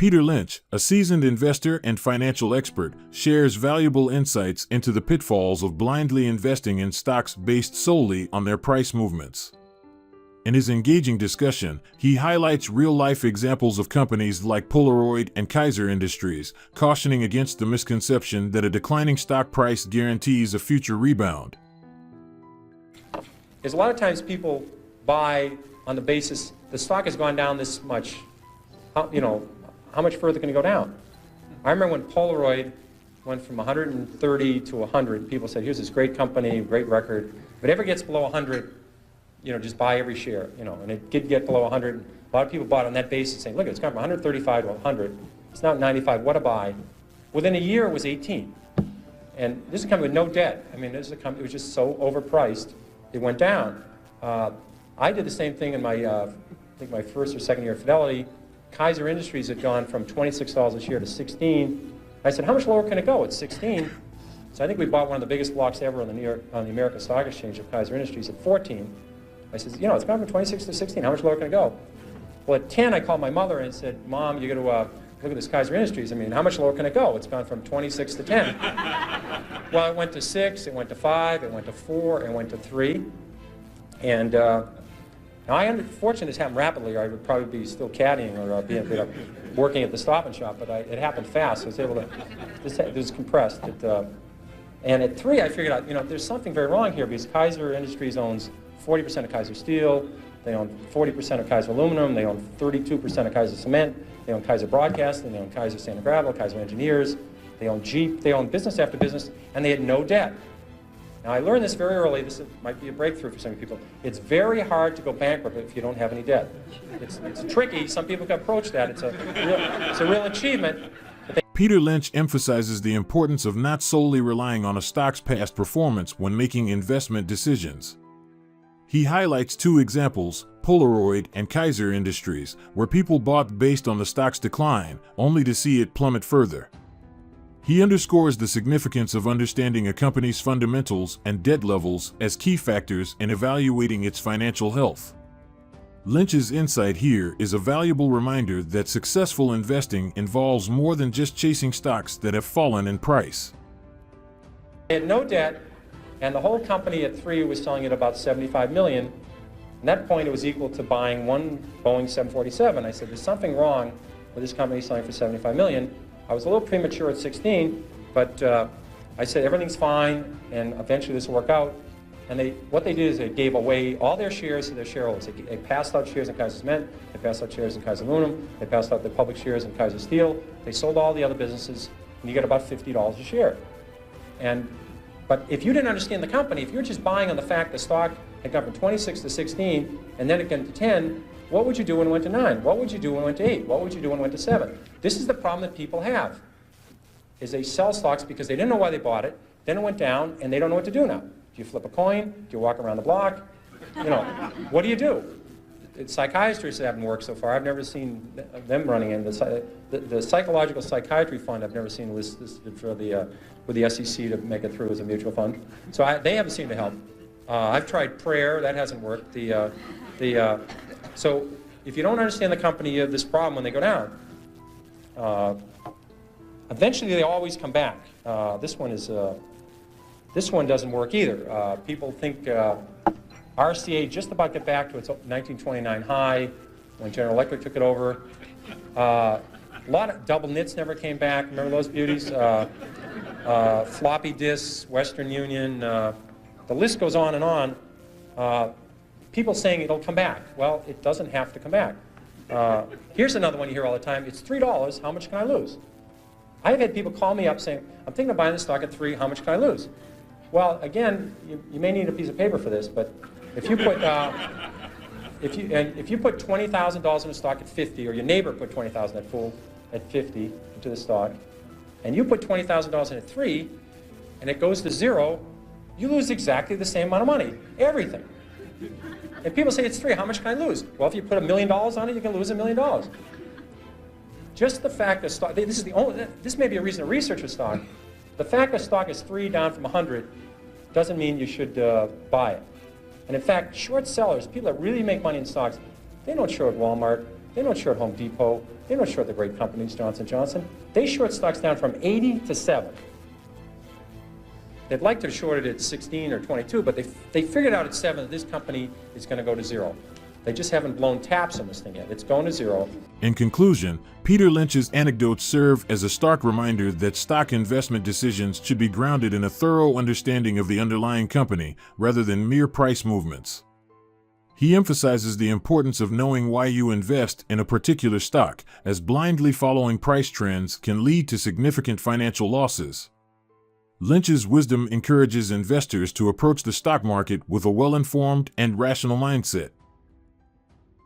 Peter Lynch, a seasoned investor and financial expert, shares valuable insights into the pitfalls of blindly investing in stocks based solely on their price movements. In his engaging discussion, he highlights real-life examples of companies like Polaroid and Kaiser Industries, cautioning against the misconception that a declining stock price guarantees a future rebound. There's a lot of times people buy on the basis the stock has gone down this much. How much further can it go down? I remember when Polaroid went from 130 to 100, people said, here's this great company, great record. If it ever gets below 100, just buy every share, and it did get below 100. A lot of people bought on that basis saying, look, it's gone from 135 to 100. It's now 95, what a buy. Within a year, it was 18. And this is a company with no debt. I mean, this is a company, it was just so overpriced, it went down. I did the same thing in my, I think my first or second year at Fidelity. Kaiser Industries had gone from $26 a share to 16. I said, how much lower can it go? It's 16. So I think we bought one of the biggest blocks ever on the American Stock Exchange of Kaiser Industries at 14. I said, it's gone from 26 to 16. How much lower can it go? Well, at 10, I called my mother and said, Mom, you got to look at this Kaiser Industries. I mean, how much lower can it go? It's gone from 26 to 10. Well, it went to 6, it went to 5, it went to 4, it went to 3. And now, fortunately, this happened rapidly, or I would probably be still caddying or working at the Stop and Shop, but it happened fast. So I was able to, it was compressed. And at 3, I figured out, there's something very wrong here because Kaiser Industries owns 40% of Kaiser Steel, they own 40% of Kaiser Aluminum, they own 32% of Kaiser Cement, they own Kaiser Broadcasting, they own Kaiser Sand and Gravel, Kaiser Engineers, they own Jeep, they own business after business, and they had no debt. Now, I learned this very early. This might be a breakthrough for some people. It's very hard to go bankrupt if you don't have any debt. It's tricky. Some people can approach that. It's a real achievement. Peter Lynch emphasizes the importance of not solely relying on a stock's past performance when making investment decisions. He highlights 2 examples, Polaroid and Kaiser Industries, where people bought based on the stock's decline, only to see it plummet further. He underscores the significance of understanding a company's fundamentals and debt levels as key factors in evaluating its financial health. Lynch's insight here is a valuable reminder that successful investing involves more than just chasing stocks that have fallen in price. They had no debt, and the whole company at 3 was selling at about $75 million. At that point, it was equal to buying one Boeing 747. I said, there's something wrong with this company selling for $75 million. I was a little premature at 16, but I said everything's fine, and eventually this will work out. And what they did is they gave away all their shares to their shareholders. They passed out shares in Kaiser Cement, they passed out shares in Kaiser Aluminum, they passed out the public shares in Kaiser Steel. They sold all the other businesses, and you get about $50 a share. But if you didn't understand the company, if you're just buying on the fact the stock had gone from 26 to 16, and then it went to 10, what would you do when it went to 9? What would you do when it went to 8? What would you do when it went to 7? This is the problem that people have, is they sell stocks because they didn't know why they bought it, then it went down, and they don't know what to do now. Do you flip a coin? Do you walk around the block? What do you do? Psychiatrists haven't worked so far. I've never seen them running in. The Psychological Psychiatry Fund, I've never seen listed for with the SEC to make it through as a mutual fund. So they haven't seemed to help. I've tried prayer. That hasn't worked. So if you don't understand the company, you have this problem when they go down. Eventually, they always come back. This one doesn't work either. People think RCA just about got back to its 1929 high when General Electric took it over. A lot of double nits never came back. Remember those beauties? Floppy disks, Western Union. The list goes on and on. People saying it'll come back. Well, it doesn't have to come back. Here's another one you hear all the time. It's $3. How much can I lose? I've had people call me up saying, I'm thinking of buying this stock at 3. How much can I lose? Well, again, you may need a piece of paper for this, but if you put if you put $20,000 in a stock at 50, or your neighbor put $20,000 at 50 into the stock, and you put $20,000 in at 3, and it goes to 0, you lose exactly the same amount of money. Everything. And people say it's 3. How much can I lose? Well, if you put $1 million on it, you can lose $1 million. Just the fact that stock, this may be a reason to research a stock. The fact that stock is 3 down from 100 doesn't mean you should buy it. And in fact, short sellers, people that really make money in stocks, they don't short Walmart, They don't short Home Depot. They don't short the great companies, Johnson & Johnson. They short stocks down from 80 to 7. They'd like to short it at 16 or 22, but they figured out at 7 that this company is going to go to zero. They just haven't blown taps on this thing yet. It's going to zero. In conclusion, Peter Lynch's anecdotes serve as a stark reminder that stock investment decisions should be grounded in a thorough understanding of the underlying company rather than mere price movements. He emphasizes the importance of knowing why you invest in a particular stock, as blindly following price trends can lead to significant financial losses. Lynch's wisdom encourages investors to approach the stock market with a well-informed and rational mindset.